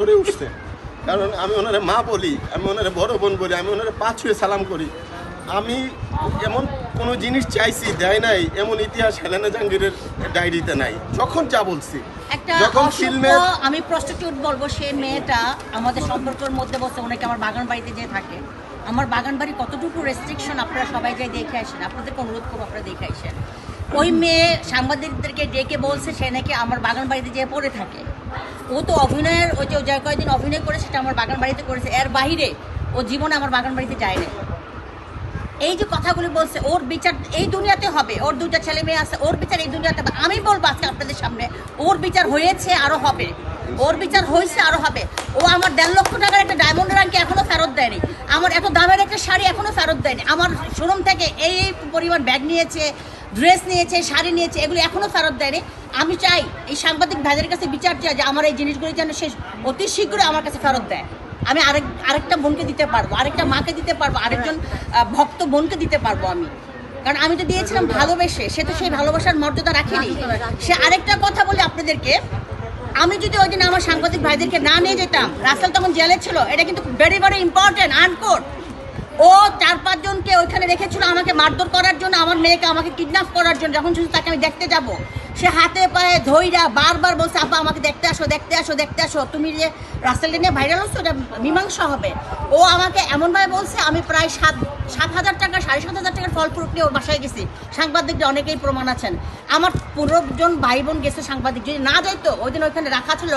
করে উঠছে। কারণ আমি ওনারে মা বলি, আমি ওনারে বড় বোন বলি, আমি ওনারে পা ছুঁয়ে সালাম করি। আমি এমন কোনো জিনিস চাইছি দেয় নাই, এমন ইতিহাস হেলেনা জাহাঙ্গীরের ডায়েরিতে নাই। যখন যা বলছি, একটা যখন ফিল্মে আমি প্রস্টিটিউট বলবো, সেই মেয়েটা আমাদের সম্পর্কের মধ্যে বসে ওনাকে আমার বাগান বাড়িতে যেয়ে থাকে। আমার বাগান বাড়ি কতটুকু রেস্ট্রিকশন আপনারা সবাই যাই দেখে আসেন, আপনাদেরকে অনুরোধ করবো আপনারা দেখে আসেন। ওই মেয়ে সাংবাদিকদেরকে ডেকে বলছে সে নাকি আমার বাগান বাড়িতে যেয়ে পড়ে থাকে। ও তো অভিনয়ের ওই যে যা কয়েকদিন অভিনয় করে সেটা আমার বাগান বাড়িতে করেছে, এর বাহিরে ও জীবনে আমার বাগান বাড়িতে যায় না। এই যে কথাগুলি বলছে, ওর বিচার এই দুনিয়াতে হবে, ওর দুইটা ছেলে মেয়ে আছে, ওর বিচার এই দুনিয়াতে হবে। আমি বলবো আজকে আপনাদের সামনে, ওর বিচার হয়েছে, আরো হবে, ওর বিচার হয়েছে, আরো হবে। ও আমার 1.5 লক্ষ টাকার একটা ডায়মন্ড রাঙ্কি এখনো ফেরত দেয়নি, আমার এত দামের একটা শাড়ি এখনো ফেরত দেয়নি, আমার শোরুম থেকে এই পরিমাণ ব্যাগ নিয়েছে, ড্রেস নিয়েছে, শাড়ি নিয়েছে, এগুলো এখনো ফেরত দেয়নি। আমি চাই এই সাংবাদিক ভাইদের কাছে বিচার চাই যে আমার এই জিনিসগুলি যেন সে অতি শীঘ্রই আমার কাছে ফেরত দেয়। আমি আরেকটা বোনকে দিতে পারবো, আরেকটা মাকে দিতে পারবো, আরেকজন ভক্ত বোনকে দিতে পারবো আমি। কারণ আমি তো দিয়েছিলাম ভালোবেসে, সে তো সেই ভালোবাসার মর্যাদা রাখেনি। সে আরেকটা কথা বলি আপনাদেরকে, আমি যদি ওই দিন আমার সাংবাদিক ভাইদেরকে না নিয়ে যেতাম, রাসেল তখন জেলে ছিল, এটা কিন্তু ভেরি ভেরি ইম্পর্টেন্ট আনকোট। ও 4-5 জনকে ওইখানে রেখেছিল আমাকে মারধর করার জন্য, আমার মেয়েকে আমাকে কিডন্যাপ করার জন্য। যখন শুধু তাকে আমি দেখতে যাব, সে হাতে পায়ে ধইরা বারবার বলছে আপা আমাকে দেখতে আসো, দেখতে আসো, দেখতে আসো, তুমি যে রাসেলটা নিয়ে ভাইরাল হচ্ছো এটা মীমাংসা হবে। ও আমাকে এমনভাবে বলছে, আমি প্রায় 7,000 টাকা 7,500 টাকার ফল প্রুফ নিয়ে ওর বাসায় গেছি। সাংবাদিকদের অনেকেই প্রমাণ আছেন, আমার 15 জন ভাই বোন গেছে সাংবাদিক, যদি না যাইতো ওই দিন ওইখানে রাখা ছিল